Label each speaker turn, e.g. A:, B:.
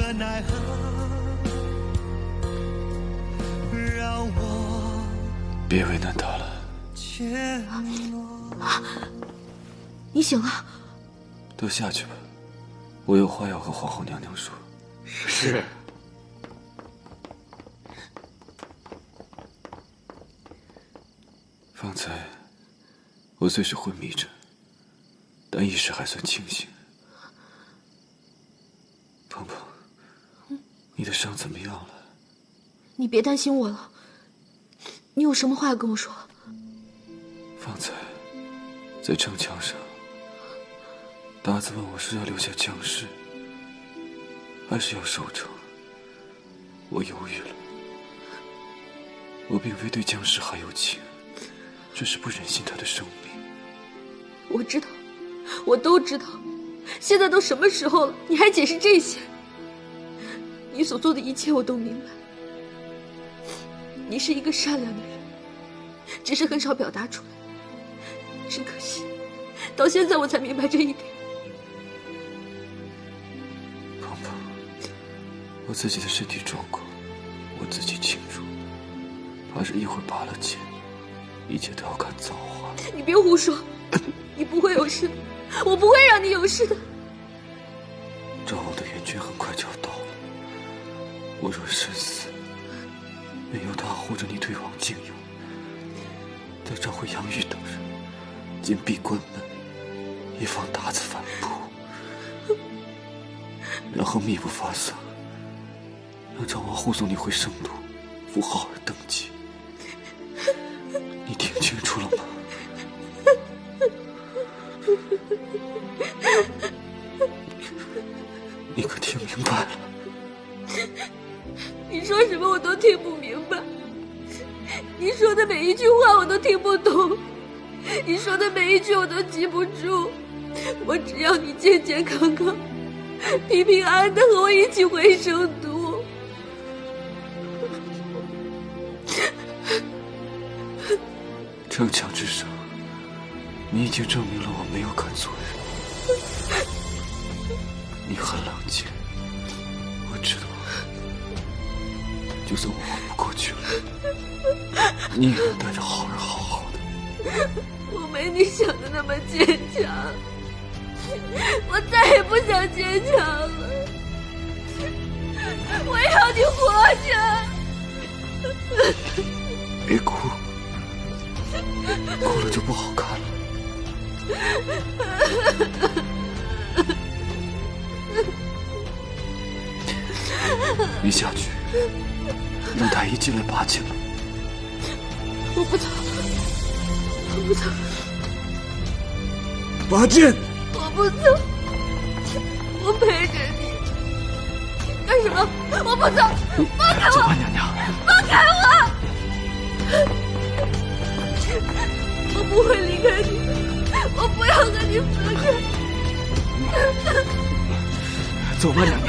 A: 可奈何，让我
B: 别为难他了。
C: 你醒了？
B: 都下去吧，我有话要和皇后娘娘说。
D: 是。
B: 方才我虽是昏迷着，但意识还算清醒。鹏鹏，你的伤怎么样了？
C: 你别担心我了，你有什么话要跟我说？
B: 方才在城墙上，达子问我是要留下江氏，还是要守城。我犹豫了。我并非对江氏还有情，只是不忍心他的生命。
C: 我知道，我都知道。现在都什么时候了，你还解释这些？你所做的一切我都明白。你是一个善良的人，只是很少表达出来。只可惜，到现在我才明白这一点。
B: 鹏鹏，我自己的身体状况，我自己清楚。怕是一会儿拔了剑，一切都要看造化。
C: 你别胡说，你不会有事的，我不会让你有事的。
B: 赵王的援军很快就要到了，我若身死，没有他护着你退往靖永，再召回杨玉等人，紧闭关门，以防达子反扑，然后秘不发丧，让赵王护送你回圣都，扶浩儿登基。你听清楚了吗？你可听明白了？
C: 你说什么我都听不明白，你说的每一句话我都听不懂，你说的每一句我都记不住。我只要你健健康康、平平安安的和我一起回圣都。
B: 城墙之上，你已经证明了我没有看错人。你很冷静，我知道，就算我熬不过去了，你也能带着浩儿好好的。
C: 我没你想的那么坚强，我再也不想坚强了。我要你活着。
B: 别哭。哭了就不好看了。你下去，让太医进来拔剑了。
C: 我不走，我不走。
B: 拔剑！
C: 我不走，我陪着你。干什么？我不走！放开我！
B: 走吧，娘娘。
C: 放开我！我不会离开你的，我不要和你分开。
B: 走吧，娘娘。